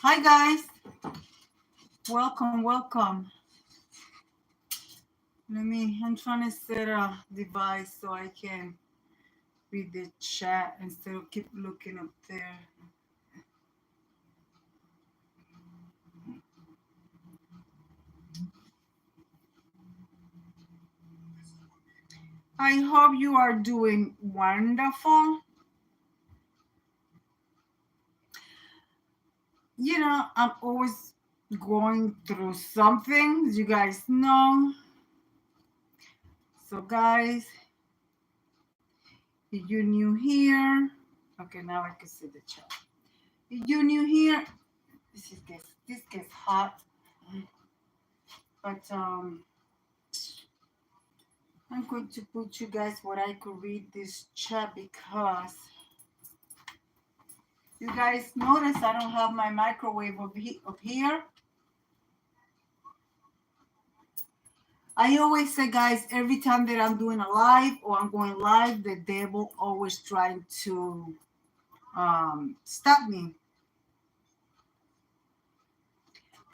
Hi guys, welcome. I'm trying to set a device so I can read the chat instead of keep looking up there. I hope you are doing wonderful. I'm always going through something, as you guys know. So guys, if you're new here, okay, now I can see the chat. If you're new here, this gets hot, but I'm going to put you guys where I could read this chat because you guys notice I don't have my microwave up here. I always say, guys, every time that I'm doing a live or I'm going live, the devil always trying to stop me.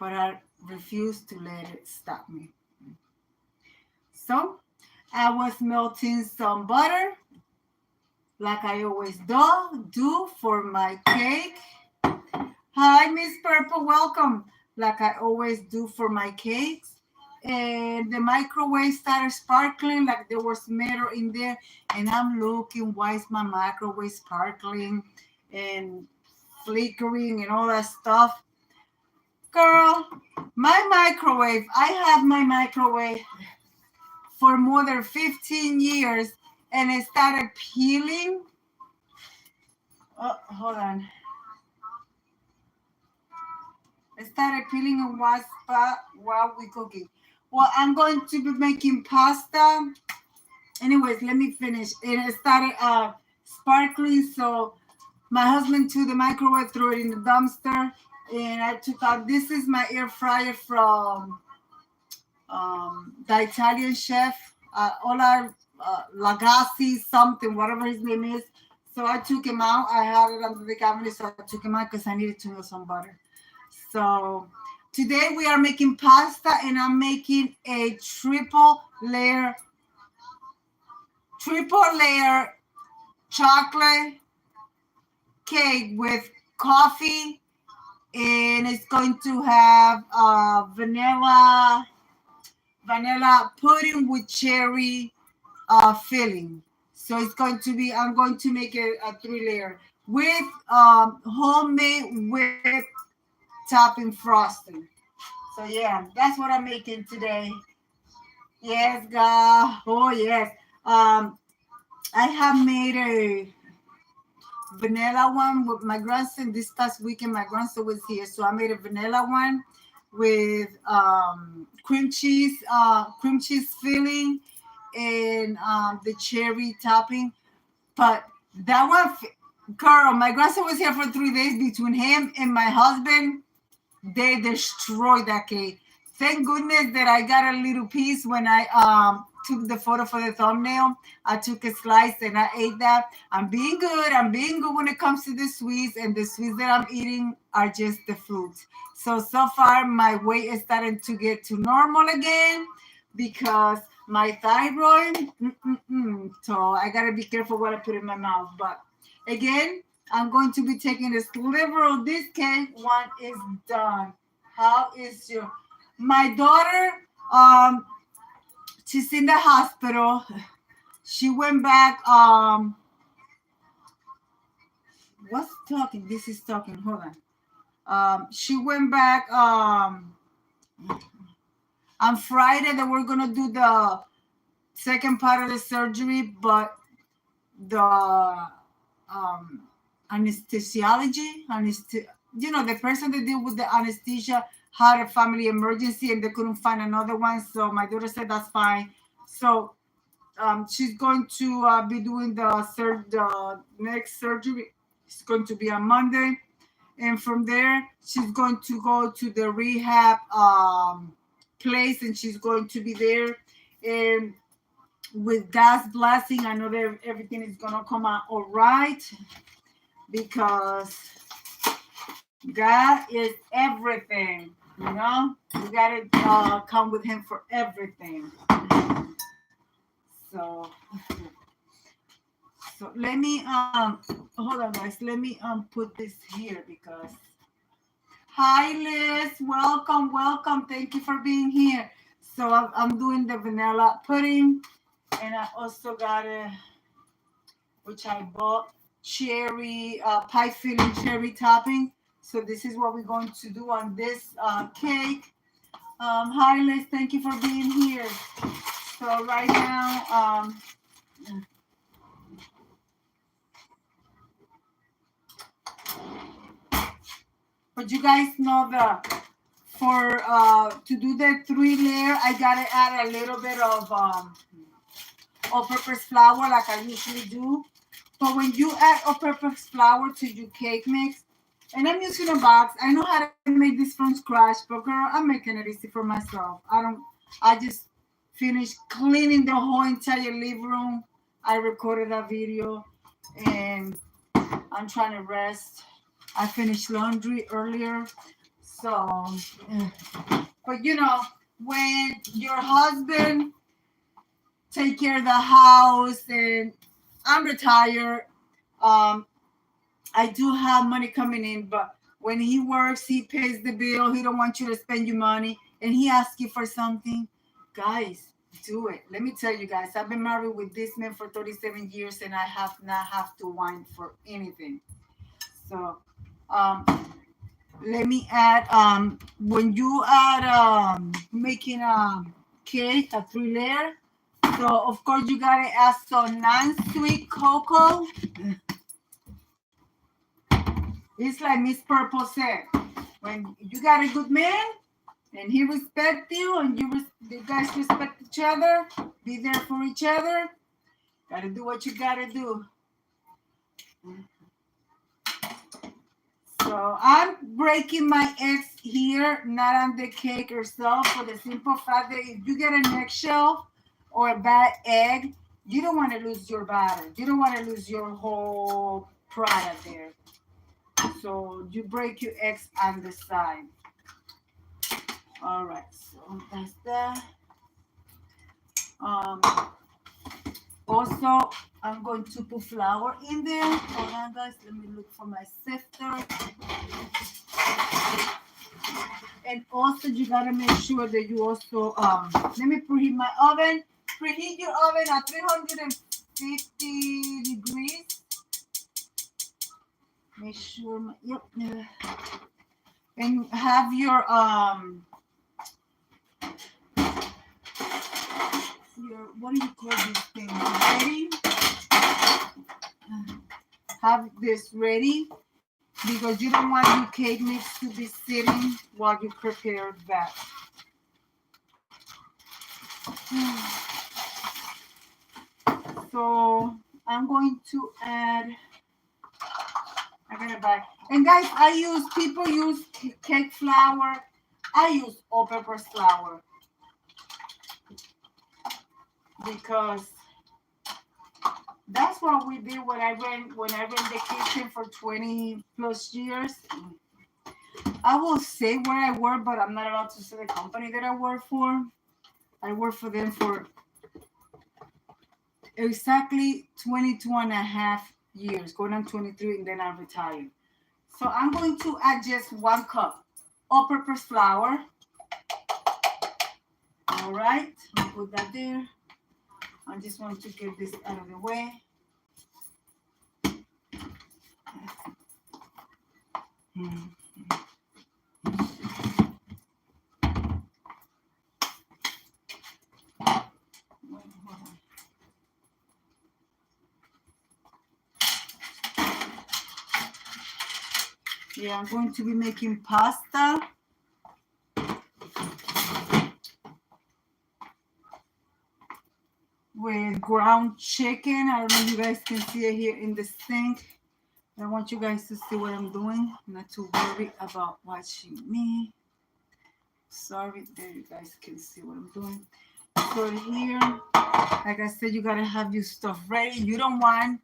But I refuse to let it stop me. So I was melting some butter like I always do for my cake. Hi, Miss Purple, welcome. Like I always do for my cakes. And the microwave started sparkling like there was metal in there. And I'm looking, why is my microwave sparkling and flickering and all that stuff? Girl, I have my microwave for more than 15 years and it started peeling. Oh, hold on. It started peeling in one spot while we cooking. Well, I'm going to be making pasta. Anyways, let me finish. It started sparkling, so my husband took the microwave, threw it in the dumpster, and I took out. This is my air fryer from the Italian chef, Ola Lagasi, something, whatever his name is. So I took him out. I had it under the cabinet, so I took him out because I needed to make some butter. So today we are making pasta, and I'm making a triple layer chocolate cake with coffee, and it's going to have vanilla pudding with cherry filling. So it's going to be, I'm going to make it a 3-layer with homemade whipped topping frosting. So yeah, that's what I'm making today. Yes, God. Oh yes. I have made a vanilla one with my grandson. This past weekend, my grandson was here, so I made a vanilla one with cream cheese filling and the cherry topping. But that one, girl, my grandson was here for 3 days. Between him and my husband, they destroyed that cake. Thank goodness that I got a little piece when I took the photo for the thumbnail. I took a slice and I ate that. I'm being good. I'm being good when it comes to the sweets, and the sweets that I'm eating are just the fruits. So far, my weight is starting to get to normal again because my thyroid. So I gotta be careful what I put in my mouth. But again, I'm going to be taking a sliver of this cake. One is done. How is your my daughter? She's in the hospital. She went back. What's talking? This is talking. Hold on. She went back on Friday that we're gonna do the second part of the surgery, but the the person that deal with the anesthesia had a family emergency and they couldn't find another one. So my daughter said that's fine. So she's going to be doing the next surgery. It's going to be on Monday, and from there she's going to go to the rehab place, and she's going to be there. And with God's blessing, I know that everything is gonna come out all right because God is everything. You know, you gotta come with Him for everything. So, so let me hold on, guys. Let me put this here because. Hi, Liz. Welcome, welcome. Thank you for being here. So I'm doing the vanilla pudding, and I also got a, which I bought, cherry pie filling cherry topping. So this is what we're going to do on this cake. Hi, Liz. Thank you for being here. So right now, but you guys know that for to do the 3-layer, I gotta add a little bit of all-purpose flour like I usually do. But when you add all-purpose flour to your cake mix, and I'm using a box, I know how to make this from scratch, but girl, I'm making it easy for myself. I just finished cleaning the whole entire living room. I recorded a video, and I'm trying to rest. I finished laundry earlier. So, but you know, when your husband take care of the house and I'm retired, um, I do have money coming in, but when he works, he pays the bill. He don't want you to spend your money, and he asks you for something. Guys, do it. Let me tell you guys, I've been married with this man for 37 years, and I have not have to whine for anything. So, um, let me add. When you add making a cake, a 3-layer. So of course you gotta add some non-sweet cocoa. It's like Miss Purple said, when you got a good man and he respect you and you guys respect each other, be there for each other, gotta do what you gotta do. So I'm breaking my eggs here, not on the cake itself, for the simple fact that if you get an eggshell or a bad egg, you don't want to lose your batter. You don't want to lose your whole product there. So you break your eggs on the side. All right, so that's that. Um, Also, I'm going to put flour in there. Hold on, guys. Let me look for my sifter. And also, you gotta make sure that you also let me preheat my oven. Preheat your oven at 350 degrees. Make sure my and have your what do you call this thing ready? Have this ready because you don't want your cake mix to be sitting while you prepare that. So I'm going to add. I gotta buy. And guys, people use cake flour. I use all-purpose flour because that's what we did when I ran the kitchen for 20 plus years. I will say where I work, but I'm not allowed to say the company that I work for. I work for them for exactly 22 and a half years, going on 23, and then I retired. So I'm going to add just 1 cup all-purpose flour. All right, I'll put that there. I just want to get this out of the way. Yeah, I'm going to be making pasta. With ground chicken. I don't know if you guys can see it here in the sink. I want you guys to see what I'm doing. Not to worry about watching me. Sorry, there you guys can see what I'm doing. So here, like I said, you gotta have your stuff ready. You don't want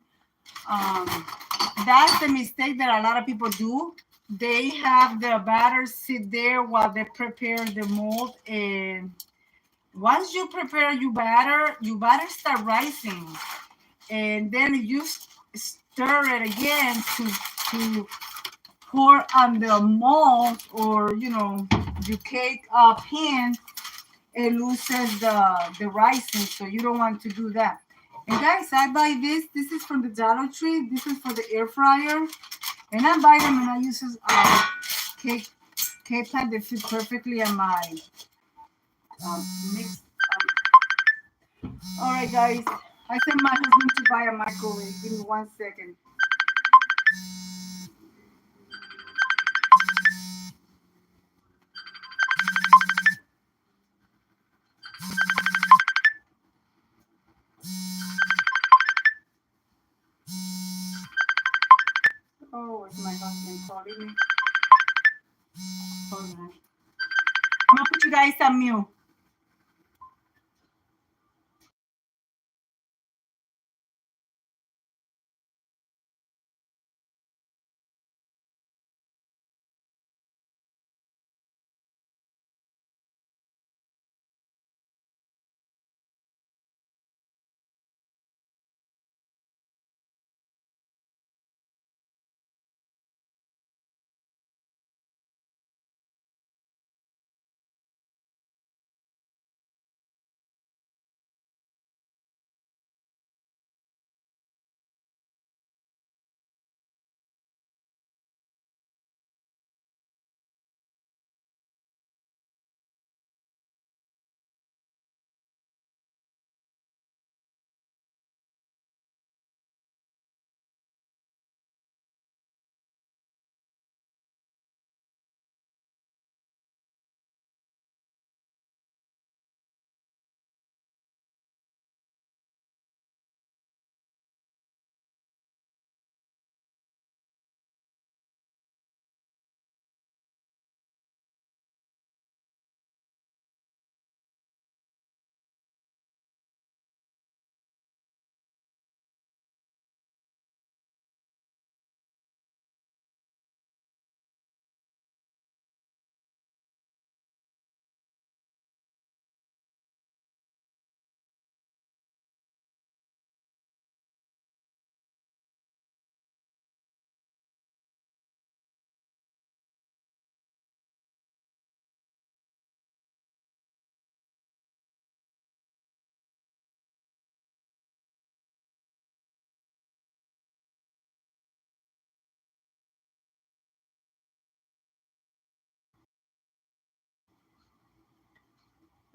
that's the mistake that a lot of people do. they have the batter sit there while they prepare the mold. And once you prepare your batter start rising, and then you stir it again to pour on the mold, or your cake pan. It loses the rising, so you don't want to do that. And guys, I buy this. This is from the Dollar Tree. This is for the air fryer, and I buy them and I use this cake cake pan. They fit perfectly on my mix. All right, guys. I sent my husband to buy a microwave. Give me 1 second. Oh, it's my husband calling me. Hold on. I'm gonna put you guys on mute.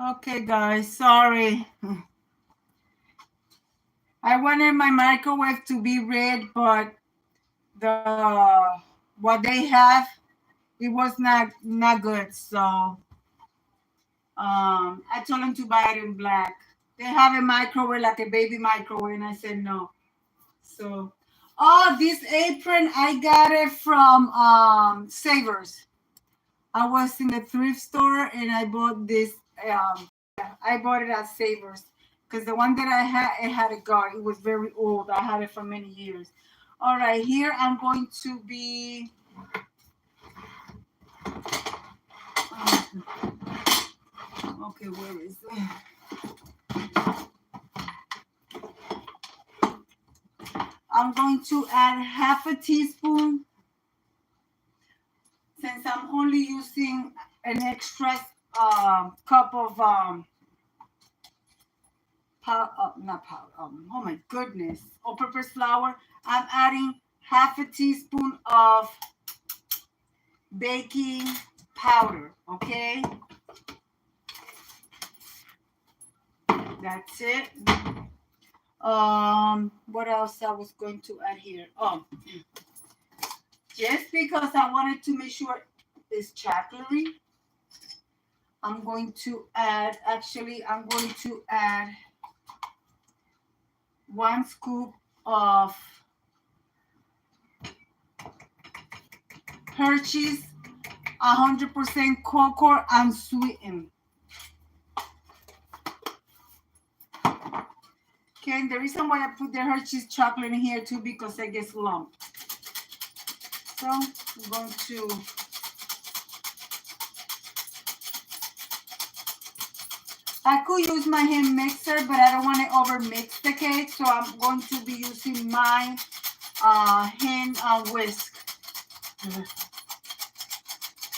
Okay, guys. Sorry. I wanted my microwave to be red, but what they have, it was not good. So I told them to buy it in black. They have a microwave, like a baby microwave, and I said no. So, oh, this apron, I got it from Savers. I was in the thrift store and I bought this. I bought it at Savers because the one that I had, it had a guard. It was very old. I had it for many years. All right, here I'm going to be. Okay, where is it? I'm going to add half a teaspoon, since I'm only using an extra cup of not powder. Oh my goodness, all-purpose flour. I'm adding half a teaspoon of baking powder. Okay, that's it. What else I was going to add here? Oh, just because I wanted to make sure it's chocolatey, I'm going to add. Actually, I'm going to add 1 scoop of Hershey's 100% cocoa unsweetened. Okay, and the reason why I put the Hershey's chocolate in here too, because it gets lumped. So I'm going to I could use my hand mixer, but I don't want to over mix the cake, so I'm going to be using my hand whisk.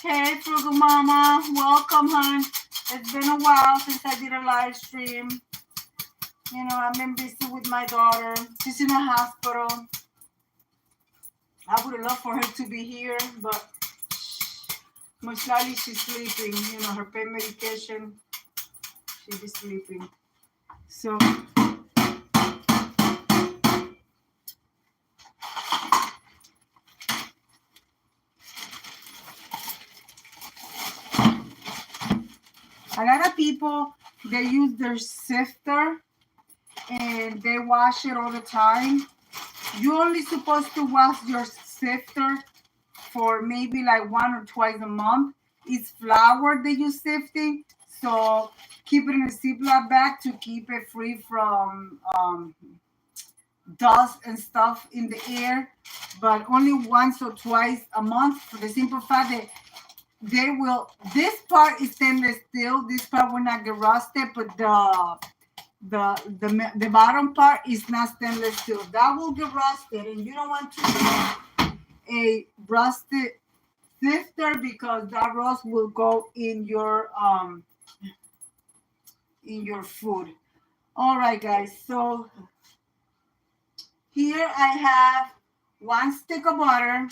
Hey, Frugal Mama, welcome, hon. It's been a while since I did a live stream. You know, I've been busy with my daughter. She's in a hospital. I would have loved for her to be here, but most likely she's sleeping. You know, her pain medication, she'll be sleeping. So a lot of people, they use their sifter and they wash it all the time. You're only supposed to wash your sifter for maybe like 1 or twice a month. It's flour that you're sifting, so keep it in a Ziploc bag to keep it free from dust and stuff in the air, but only once or twice a month for the simple fact that they will, this part is stainless steel, this part will not get rusted, but the bottom part is not stainless steel. That will get rusted, and you don't want to use a rusted sifter because that rust will go in your food. All right, guys. So here I have 1 stick of butter.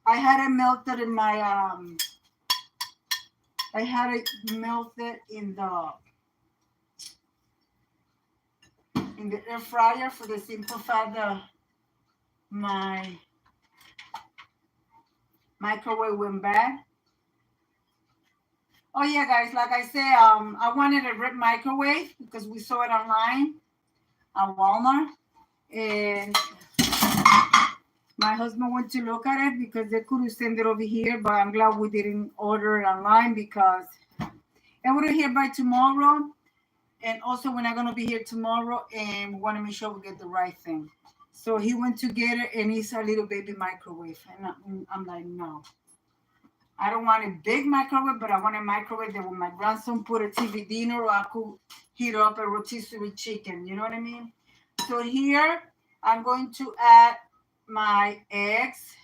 I had it melted in my I had it melted in the air fryer for the simple fact that my microwave went bad. Oh yeah, guys, like I said, I wanted a red microwave because we saw it online at Walmart, and my husband went to look at it because they could have sent it over here, but I'm glad we didn't order it online because I would have here by tomorrow. And also, we're not going to be here tomorrow, and we want to make sure we get the right thing. So he went to get it, and it's a little baby microwave. And I'm like, no. I don't want a big microwave, but I want a microwave that when my grandson put a TV dinner, or I could heat up a rotisserie chicken. You know what I mean? So here, I'm going to add my eggs.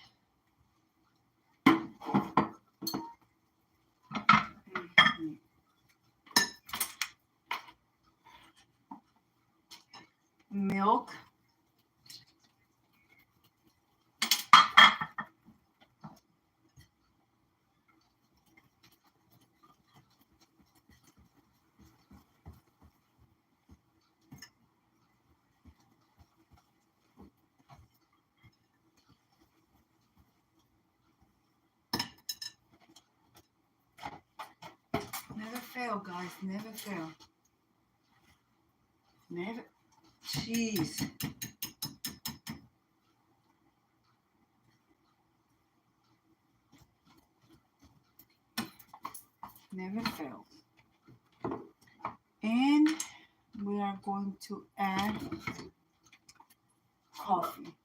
Milk. Never fail, guys. Never fail. Never. Jeez. Never fails. And we are going to add coffee.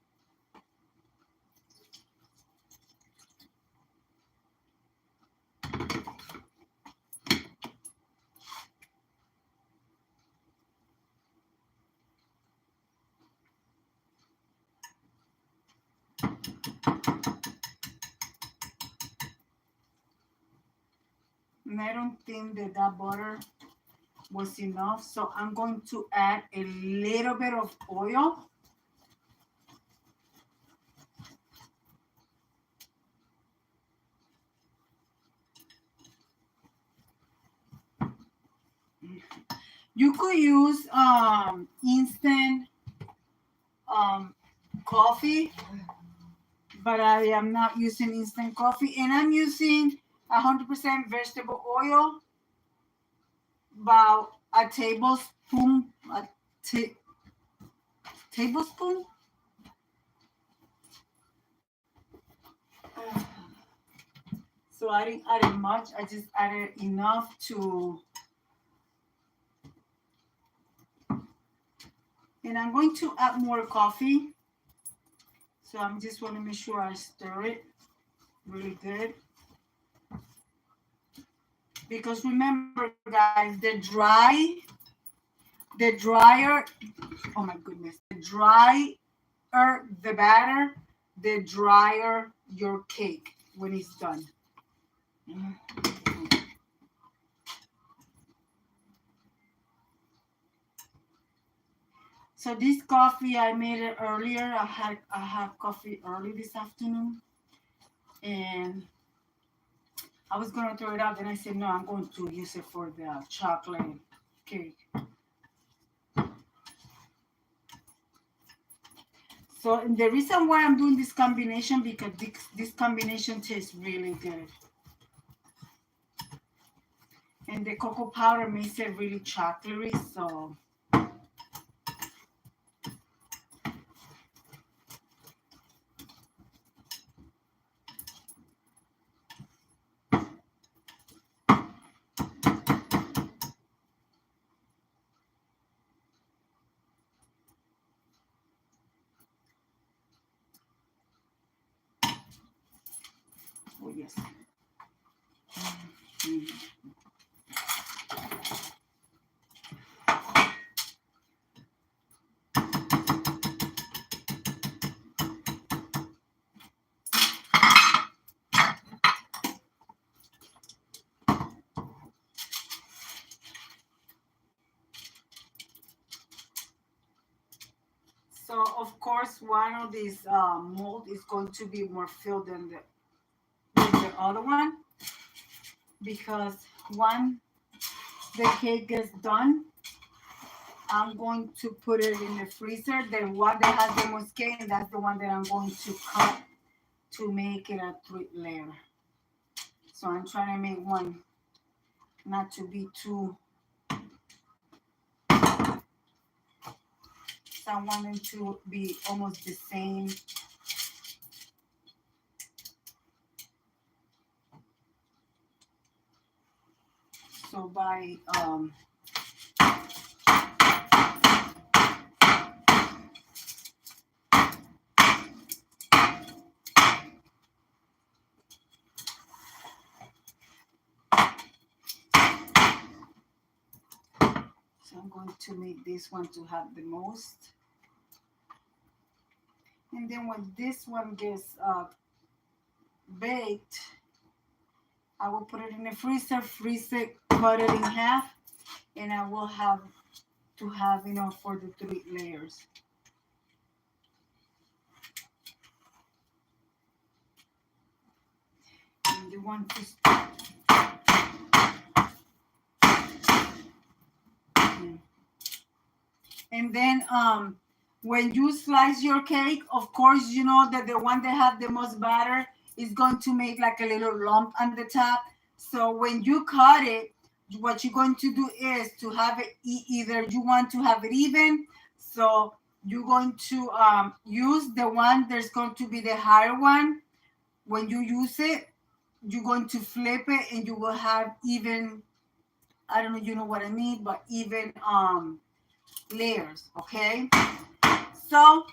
And I don't think that butter was enough, so I'm going to add a little bit of oil. You could use instant coffee, but I am not using instant coffee, and I'm using 100% vegetable oil, about a tablespoon, tablespoon. So I didn't add it much. I just added enough to, and I'm going to add more coffee. So I'm just want to make sure I stir it really good. Because remember, guys, the drier, oh my goodness, the drier the batter, the drier your cake when it's done. So this coffee I made it earlier. I had coffee early this afternoon, and I was gonna throw it out. Then I said no, I'm going to use it for the chocolate cake. So the reason why I'm doing this combination because this combination tastes really good, and the cocoa powder makes it really chocolatey. So oh yes. So of course, one of these mold is going to be more filled than the other one because one the cake gets done, I'm going to put it in the freezer. The one that has the most cake, that's the one that I'm going to cut to make it a 3 layer. So I'm trying to make one not to be too. So I want them to be almost the same. So by so I'm going to make this one to have the most. And then when this one gets baked, I will put it in the freeze it, cut it in half, and I will have to have enough for the 3 layers. And you want to and then when you slice your cake, of course you know that the one that have the most batter is going to make like a little lump on the top. So when you cut it, what you're going to do is to have it either you want to have it even, so you're going to use the one that's going to be the higher one. When you use it, you're going to flip it and you will have even, I don't know, you know what I mean, but even layers. Okay, so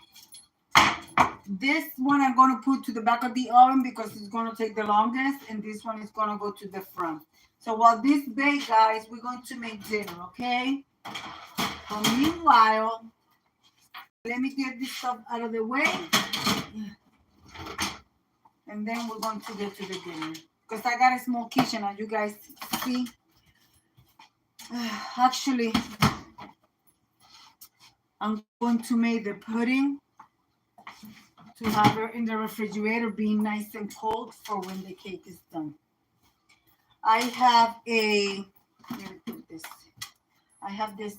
this one I'm going to put to the back of the oven because it's going to take the longest, and this one is going to go to the front. So while this bakes, guys, we're going to make dinner. Okay, but meanwhile, let me get this stuff out of the way, and then we're going to get to the dinner because I got a small kitchen, as you guys see. Actually, I'm going to make the pudding to have it in the refrigerator being nice and cold for when the cake is done. I have let me put this. I have this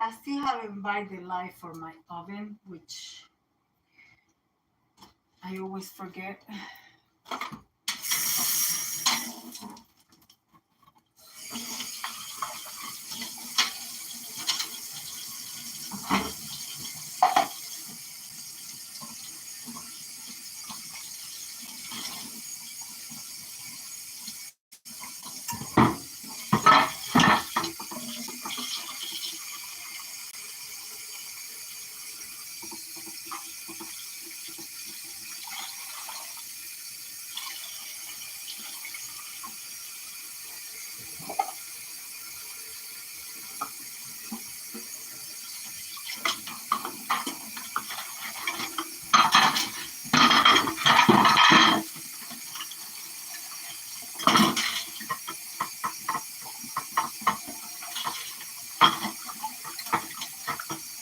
I still haven't buy the light for my oven, which I always forget.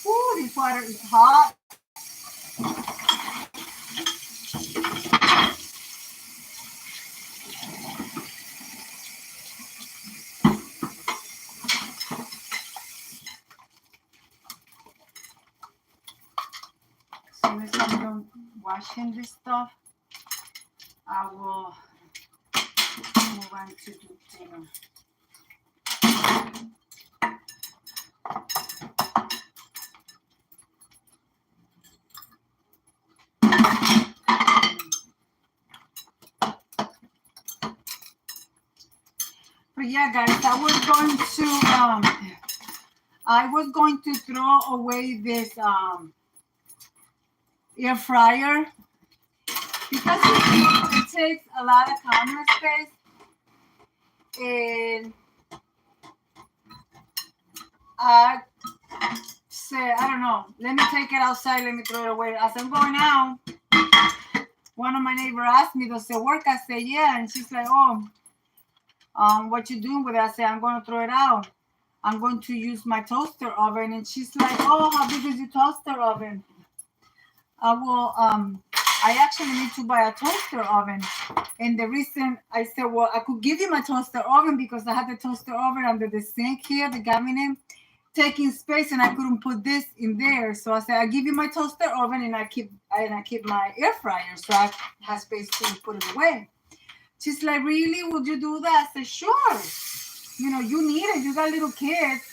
Ooh, this water is hot. As soon as I'm done washing this stuff, I will move on to do dinner. But yeah, guys, I was going to throw away this air fryer because it takes a lot of counter space, and I said, I don't know, let me take it outside, let me throw it away. As I'm going out, one of my neighbors asked me, does it work? I said, yeah. And she's like, oh, what you doing with it? I said, I'm going to throw it out. I'm going to use my toaster oven. And she's like, oh, how big is your toaster oven? I actually need to buy a toaster oven. And the reason I said, well, I could give you my toaster oven because I had the toaster oven under the sink here, the cabinet, taking space, and I couldn't put this in there. So I said, I give you my toaster oven, and I keep my air fryer, so I have space to put it away. She's like, really? Would you do that? I said, sure. You need it. You got little kids.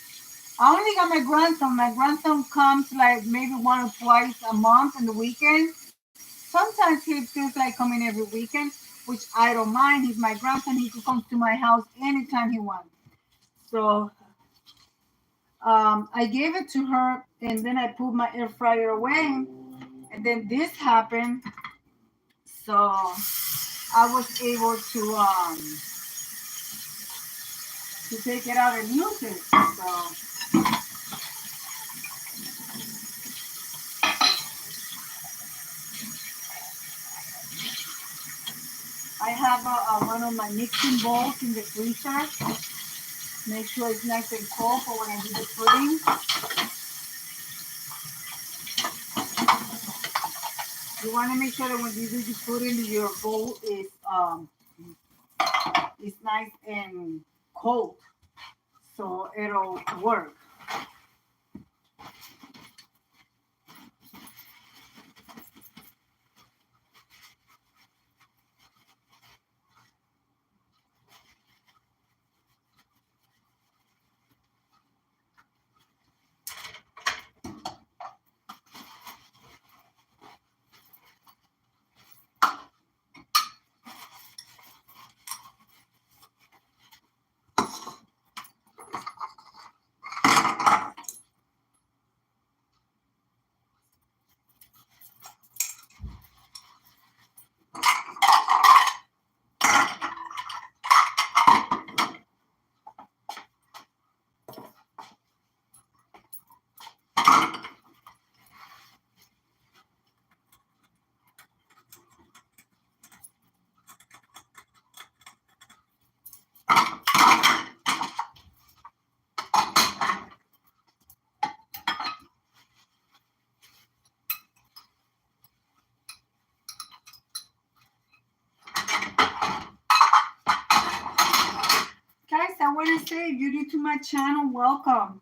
I only got my grandson. My grandson comes like maybe 1 or twice a month on the weekend. Sometimes he feels like coming every weekend, which I don't mind. He's my grandson. He could come to my house anytime he wants. So I gave it to her, and then I put my air fryer away, and then this happened. So I was able to take it out and use it. So I have one of my mixing bowls in the freezer. Make sure it's nice and cold for when I do the pudding. You want to make sure that when you do the pudding, your bowl is nice and cold, so it'll work. Guys, I want to say, if you're new to my channel, welcome.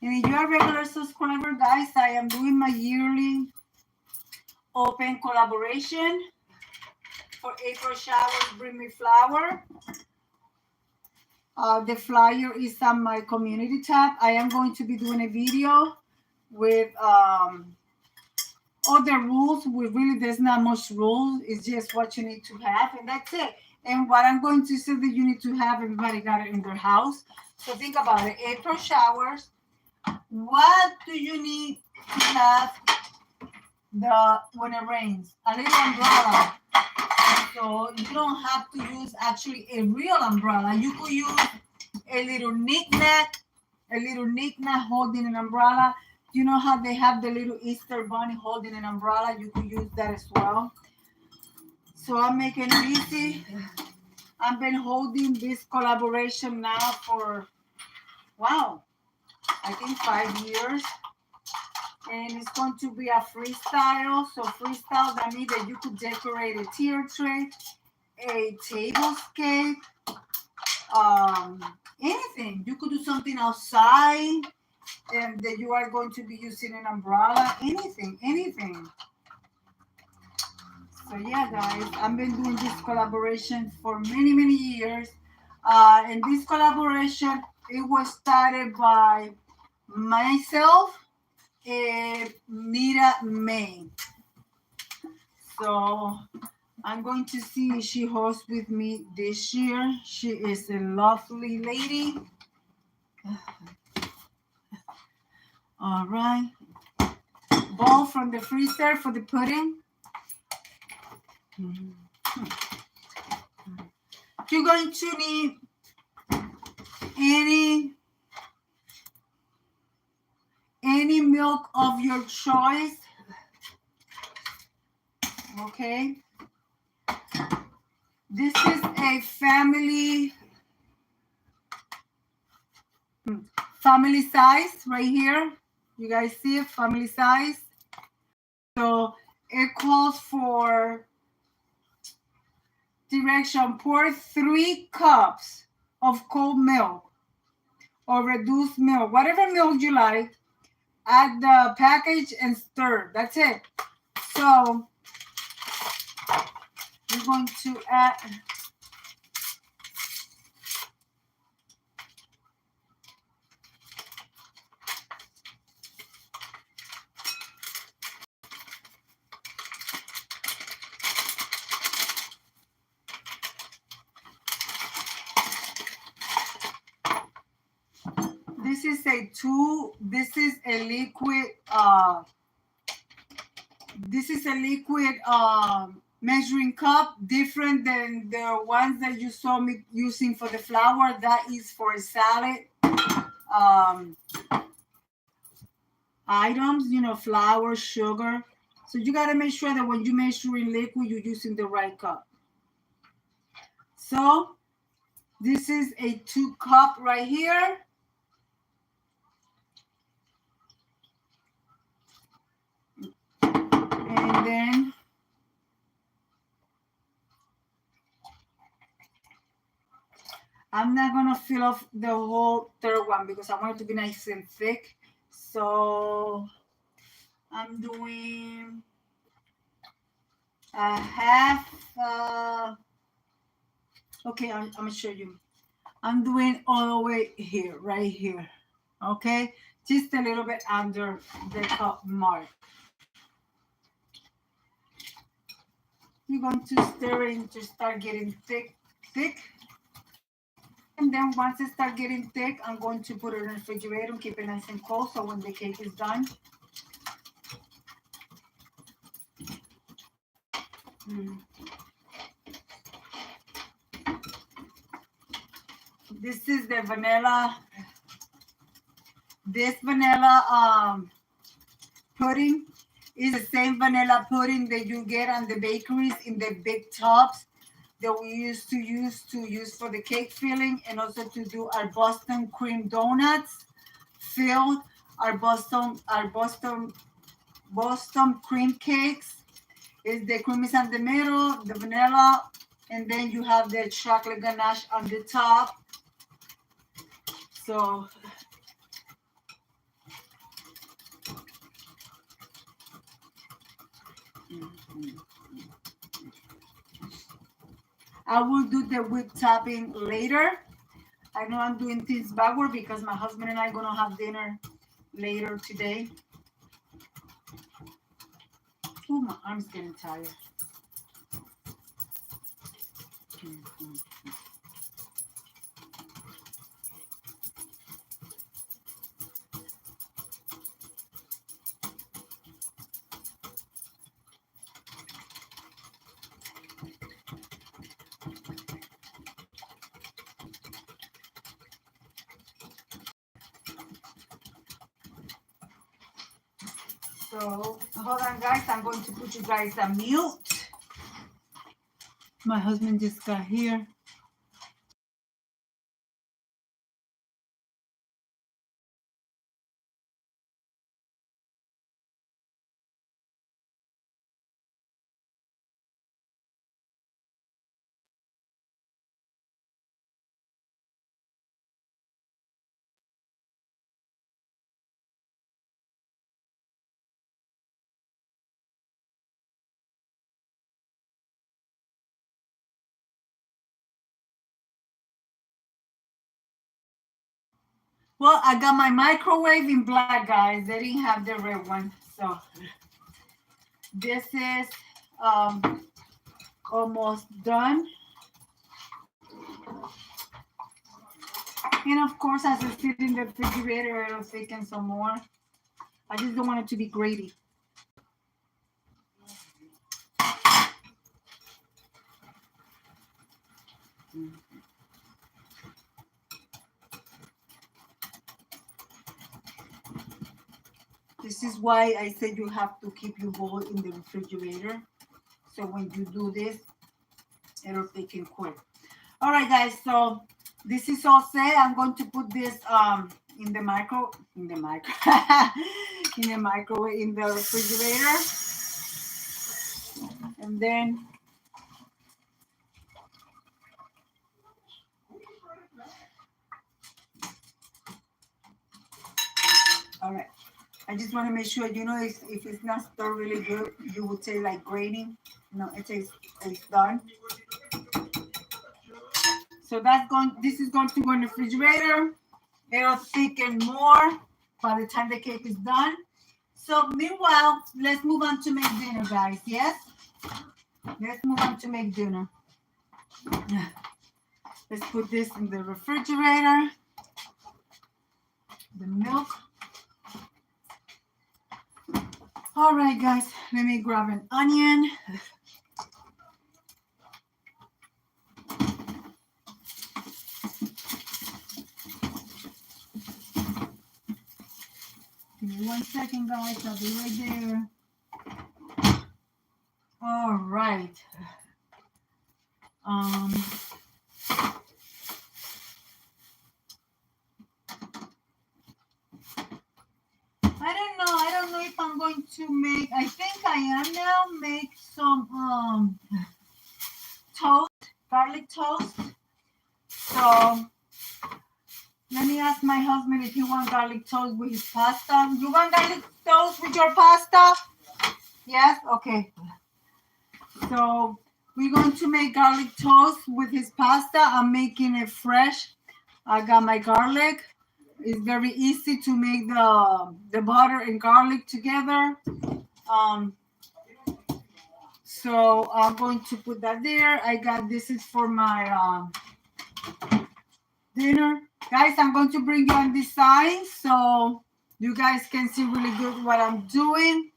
And if you're a regular subscriber, guys, I am doing my yearly open collaboration for April Showers Bring Me Flower. The flyer is on my community tab. I am going to be doing a video with all the rules. There's not much rules. It's just what you need to have, and that's it. And what I'm going to say that you need to have, everybody got it in their house. So think about it. April showers. What do you need to have when it rains? A little umbrella. So you don't have to use actually a real umbrella. You could use a little knick-knack holding an umbrella. You know how they have the little Easter bunny holding an umbrella? You could use that as well. So I'm making it easy. I've been holding this collaboration now for, wow, I think 5 years. And it's going to be a freestyle. So freestyle, that means that you could decorate a tier tray, a tablescape, anything. You could do something outside and that you are going to be using an umbrella, anything. So yeah, guys, I've been doing this collaboration for many years. And this collaboration, it was started by myself and Nita May. So I'm going to see if she hosts with me this year. She is a lovely lady. All right. Bowl from the freezer for the pudding. You're going to need any milk of your choice. Okay. This is a family size right here. You guys see it, family size. So it calls for direction: pour 3 cups of cold milk or reduced milk, whatever milk you like. Add the package and stir. That's it. So we're going to add this is a liquid measuring cup, different than the ones that you saw me using for the flour. That is for a salad items, flour, sugar. So you got to make sure that when you measure in liquid, you're using the right cup. So this is a 2 cup right here. And then I'm not going to fill up the whole third one because I want it to be nice and thick. So I'm doing a half. Okay, I'm going to show you. I'm doing all the way here, right here. Okay, just a little bit under the cup mark. You're going to stir it to start getting thick. And then once it starts getting thick, I'm going to put it in the refrigerator and keep it nice and cold so when the cake is done. This is the vanilla. This vanilla pudding is the same vanilla pudding that you get on the bakeries in the big tubs that we used to use for the cake filling, and also to do our Boston cream donuts filled, our Boston cream cakes. The cream is on the middle, the vanilla, and then you have the chocolate ganache on the top. So I will do the whip tapping later. I know I'm doing things backward because my husband and I are gonna have dinner later today. Oh, my arm's getting tired. So hold on, guys. I'm going to put you guys on mute. My husband just got here. Well, I got my microwave in black, guys. They didn't have the red one. So this is almost done. And of course, as I sit in the refrigerator, it'll thicken some more. I just don't want it to be gravy. This is why I said you have to keep your bowl in the refrigerator. So when you do this, it'll thicken quick. All right, guys. So this is all set. I'm going to put this in the microwave in the refrigerator, and then all right. I just want to make sure, if it's not stirred really good, you would say like grating. No, it's done. So this is going to go in the refrigerator. It'll thicken more by the time the cake is done. So meanwhile, let's move on to make dinner, guys. Yes? Let's move on to make dinner. Let's put this in the refrigerator. The milk. All right, guys, let me grab an onion. Give me 1 second, guys. I'll be right there. All right. I don't know if I'm going to make, I think I am now, make some toast, garlic toast. So let me ask my husband if he wants garlic toast with his pasta. You want garlic toast with your pasta? Yes? Okay. So we're going to make garlic toast with his pasta. I'm making it fresh. I got my garlic. It's very easy to make the butter and garlic together. So I'm going to put that there. This is for my dinner. Guys, I'm going to bring you on this side so you guys can see really good what I'm doing.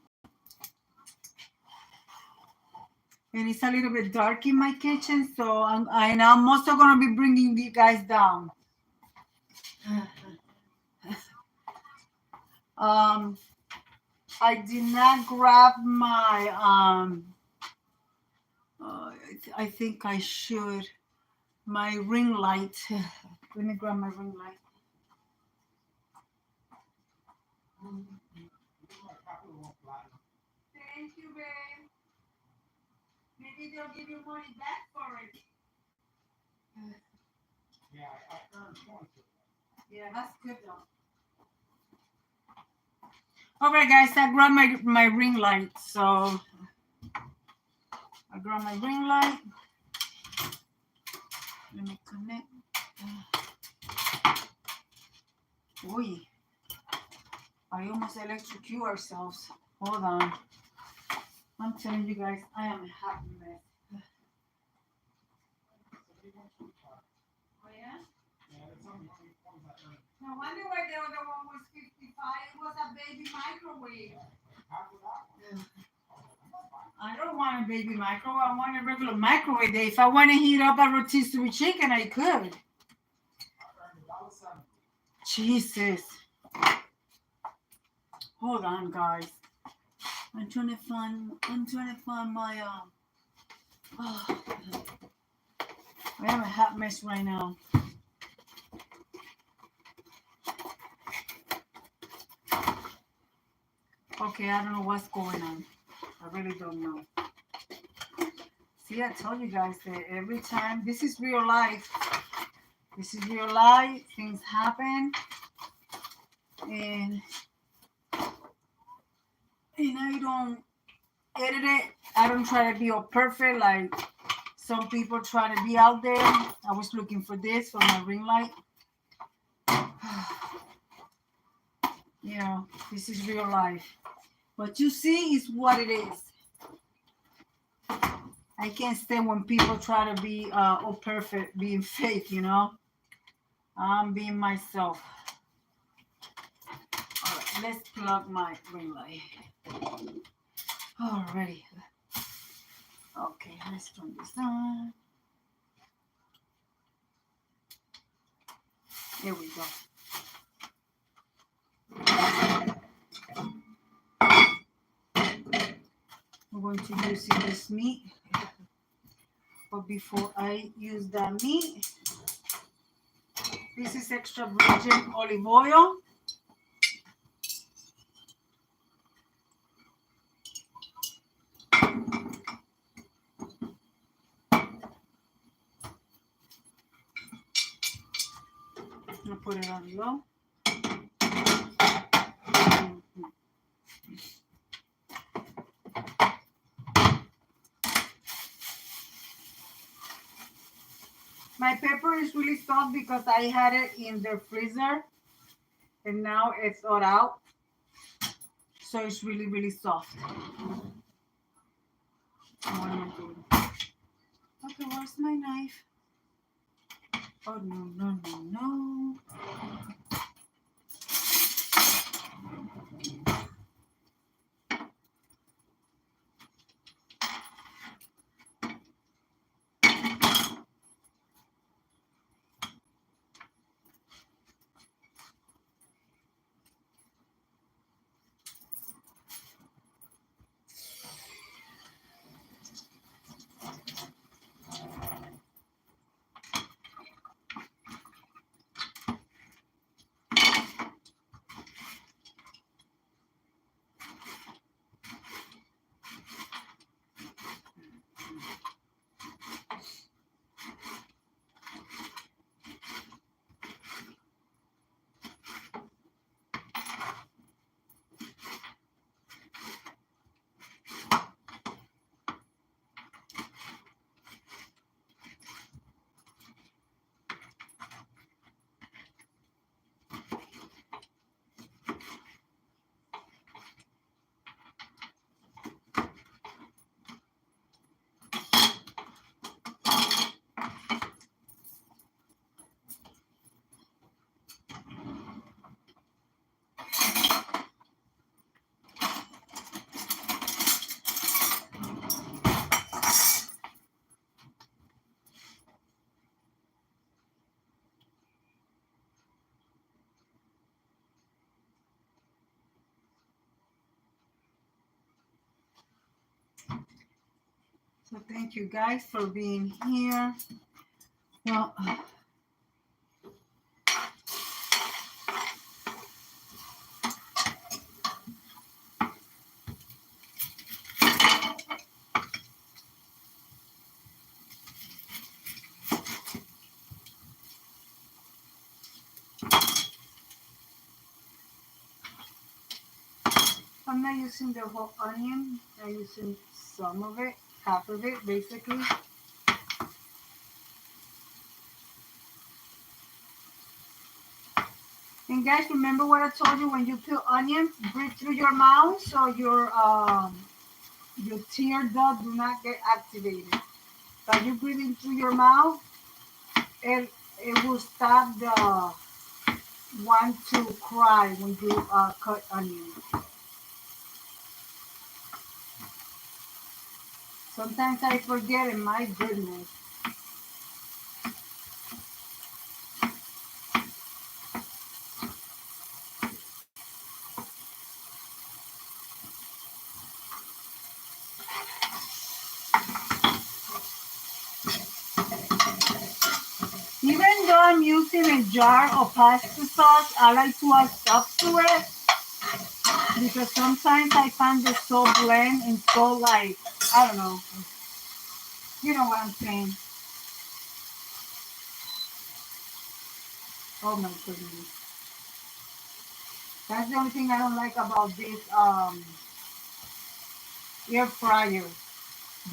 And it's a little bit dark in my kitchen, so I'm also going to be bringing you guys down. I did not grab my, I think I should, my ring light. Let me grab my ring light. Thank you, babe. Maybe they'll give you money back for it. Yeah, I earned points. Yeah, that's good though. All right, guys, I grabbed my ring light. So I grab my ring light. Let me connect. Uy, I almost electrocute ourselves. Hold on. I'm telling you guys, I am a hot mess. Oh yeah? No wonder why the other one was 55. It was a baby microwave. I don't want a baby microwave. I want a regular microwave. If I want to heat up a rotisserie chicken, I could. Jesus. Hold on, guys. I'm trying to find my oh, I am a hot mess right now. Okay, I don't know what's going on. I really don't know. See, I told you guys that every time, this is real life. This is real life. Things happen. And I don't edit it. I don't try to be all perfect like some people try to be out there. I was looking for this for my ring light. You know, this is real life. What you see is what it is. I can't stand when people try to be all perfect, being fake, you know. I'm being myself. All right, let's plug my ring light. Alrighty. Okay, let's turn this on. There we go. We're going to use this meat. But before I use that meat, this is extra virgin olive oil. I'll put it on low. My pepper is really soft because I had it in the freezer and now it's all out. So it's really, really soft. What am I doing? Okay, where's my knife? Oh, no. So thank you guys for being here. Well, I'm not using the whole onion. I'm using some of it. half of it basically. And guys, remember what I told you, when you peel onions, breathe through your mouth so your tear duct do not get activated. By you breathing through your mouth, it will stop the want to cry when you cut onions. Sometimes I forget it, my goodness. Even though I'm using a jar of pasta sauce, I like to add stuff to it because sometimes I find it so bland and so like, I don't know. You know what I'm saying. Oh my goodness. That's the only thing I don't like about this air fryer.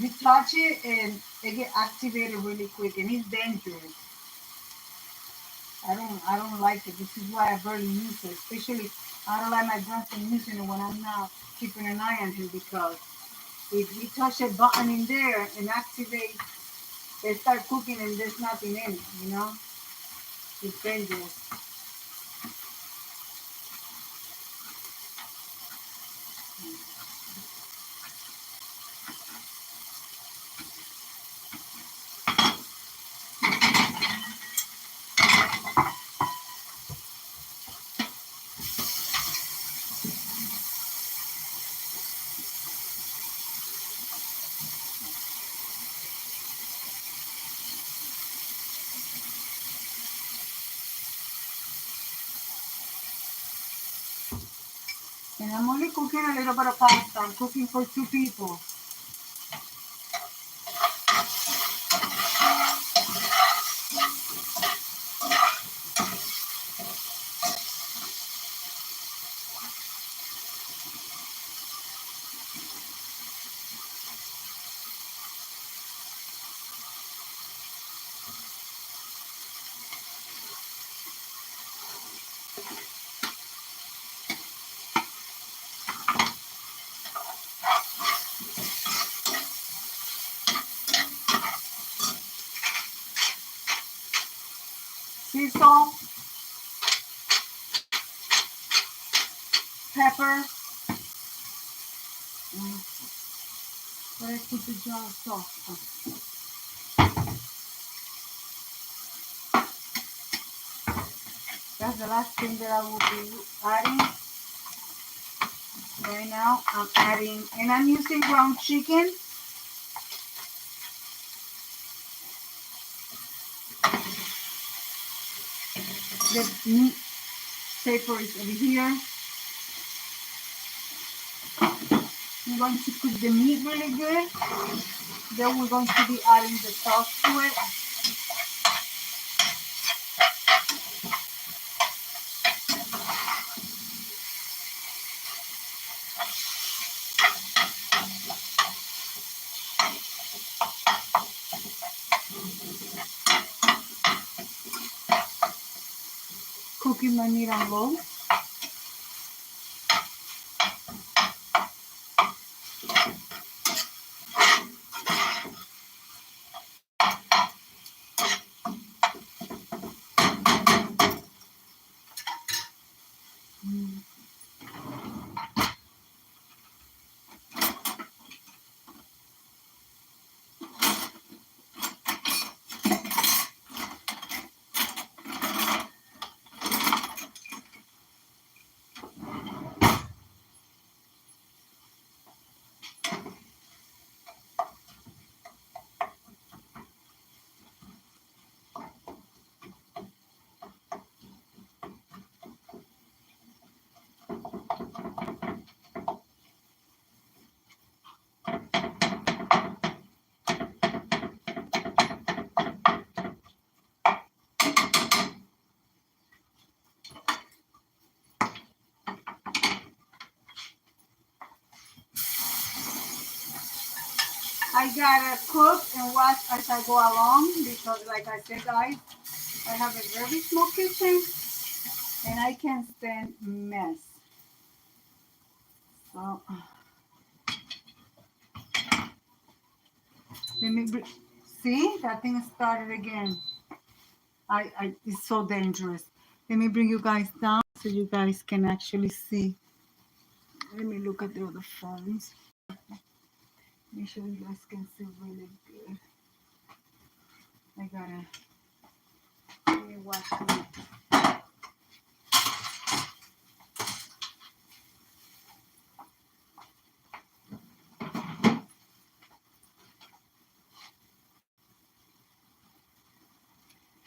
You touch it and it get activated really quick and it's dangerous. I don't like it. This is why I barely use it. Especially I don't like my grandson using it when I'm not keeping an eye on him, because if we touch a button in there and activate, they start cooking and there's nothing in it, you know? It's dangerous. And I'm only cooking a little bit of pasta. I'm cooking for 2 people. Sea salt, pepper. Where I put the jar of sauce? That's the last thing that I will be adding. Right now I'm adding, and I'm using ground chicken. The meat paper is over here. I'm going to cook the meat really good. Then we're going to be adding the sauce to it. Cooking my meat on low. I gotta cook and watch as I go along because, like I said, guys, I have a very small kitchen and I can't stand mess. So let me see that thing started again. It's so dangerous. Let me bring you guys down so you guys can actually see. Let me look at the other phones. Make sure you guys can see really good. I gotta let me watch it.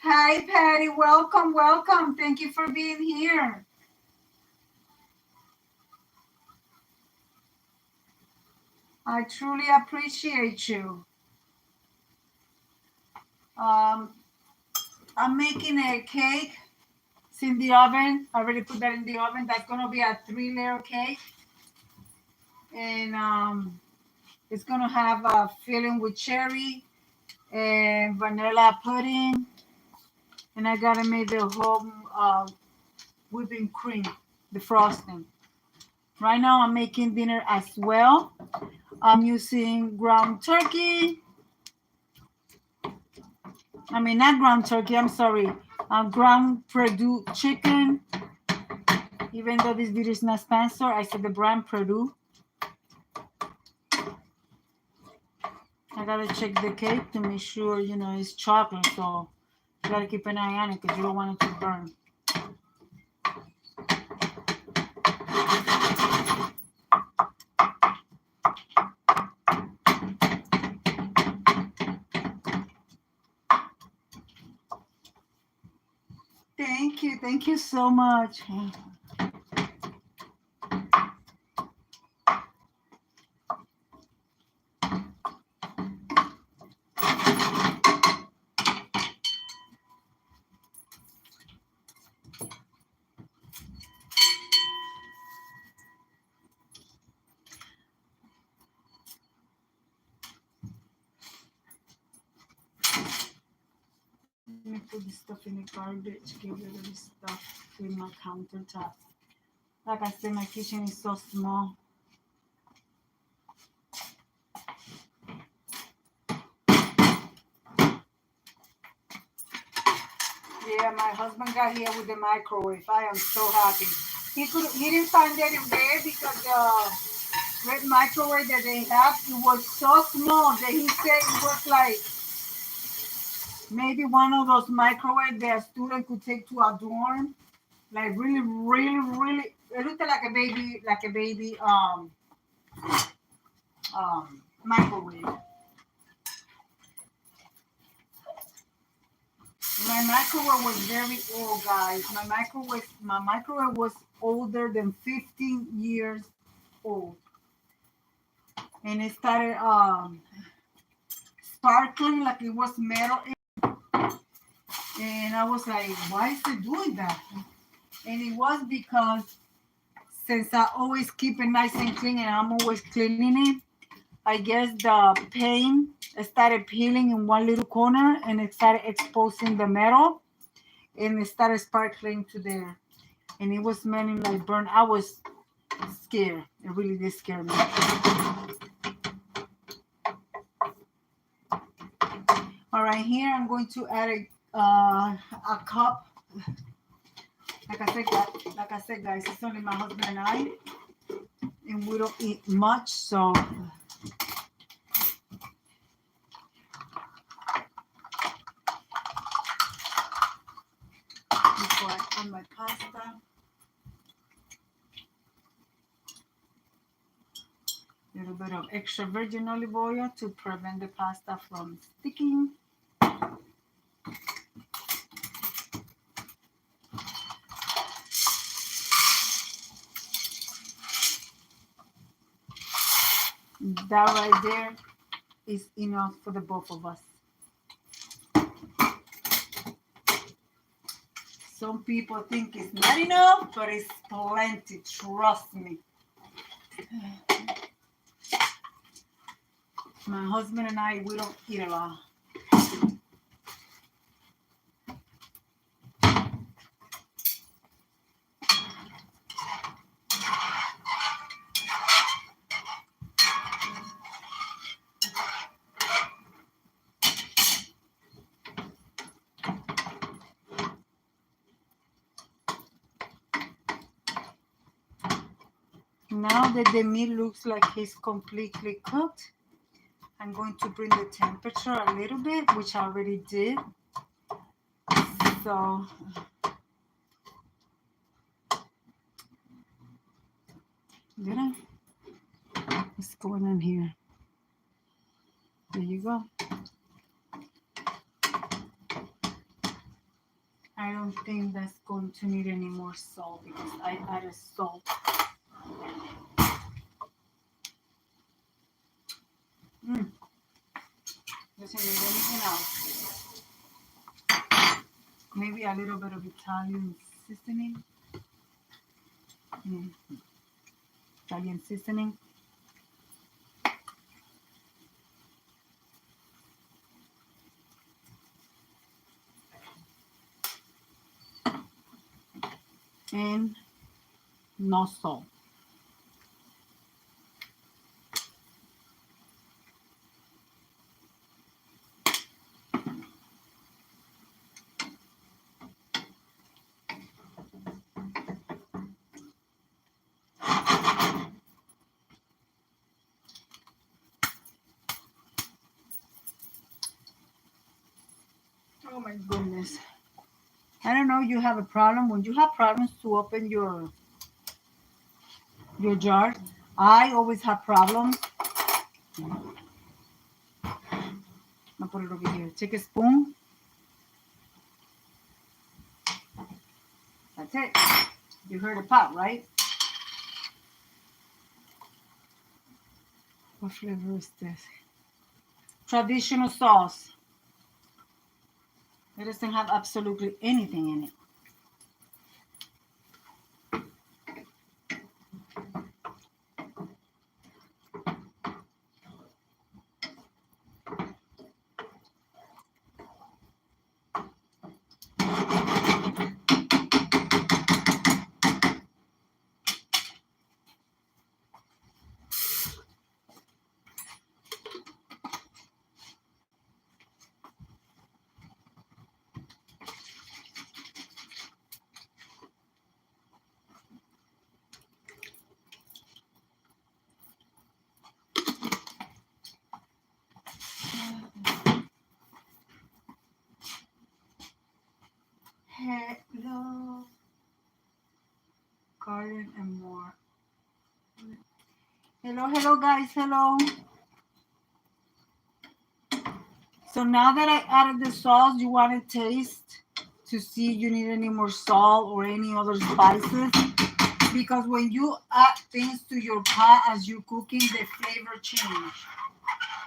Hi, Patty. Welcome, welcome. Thank you for being here. I truly appreciate you. I'm making a cake. It's in the oven. I already put that in the oven. That's gonna be a 3-layer cake, and it's gonna have a filling with cherry and vanilla pudding. And I gotta make the whole whipping cream, the frosting. Right now, I'm making dinner as well. I'm using ground turkey. I mean, not ground turkey, I'm sorry. Ground Purdue chicken. Even though this video is not sponsored, I said the brand Purdue. I gotta check the cake to make sure, it's chocolate. So you gotta keep an eye on it because you don't want it to burn. Thank you. Thank you so much. Let me put this stuff in the garbage, get rid of this stuff in my countertop. Like I said, my kitchen is so small. Yeah, my husband got here with the microwave. I am so happy. He didn't find it in there because the red microwave that they have, it was so small that he said it was like maybe one of those microwaves that a student could take to a dorm. Like really, really, really, it looked like a baby microwave. My microwave was very old, guys. My microwave was older than 15 years old, and it started sparkling like it was metal. And I was like, why is it doing that? And it was because since I always keep it nice and clean and I'm always cleaning it, I guess the paint started peeling in one little corner and it started exposing the metal and it started sparkling to there. And it was smelling like burnt. I was scared. It really did scare me. All right, here I'm going to add a cup. Like I said, guys, it's only my husband and I, and we don't eat much, so before I add my pasta, a little bit of extra virgin olive oil to prevent the pasta from sticking. That right there is enough for the both of us. Some people think it's not enough, but it's plenty. Trust me. My husband and I, we don't eat a lot. Now that the meat looks like it's completely cooked, I'm going to bring the temperature a little bit, which I already did. So did I? What's going on here? There you go. I don't think that's going to need any more salt because I added salt. Doesn't need anything else. Maybe a little bit of Italian seasoning. Italian seasoning. And no salt. Oh my goodness. I don't know, you have a problem. When you have problems to open your jar, I always have problems. I'll put it over here. Take a spoon. That's it. You heard a pop, right? What flavor is this? Traditional sauce. It doesn't have absolutely anything in it. Hello, garden and more. Hello, guys. Hello. So now that I added the sauce, you want to taste to see if you need any more salt or any other spices. Because when you add things to your pot as you're cooking, the flavor change.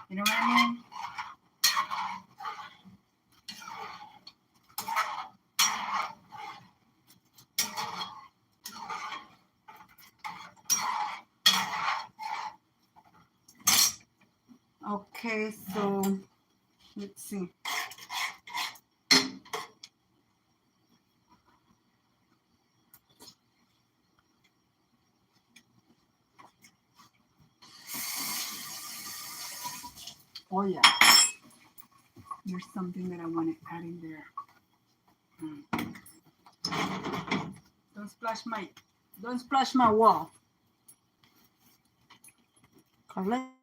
You know what I mean? Okay, so let's see. Oh yeah, there's something that I want to add in there. Don't splash my wall. Carla.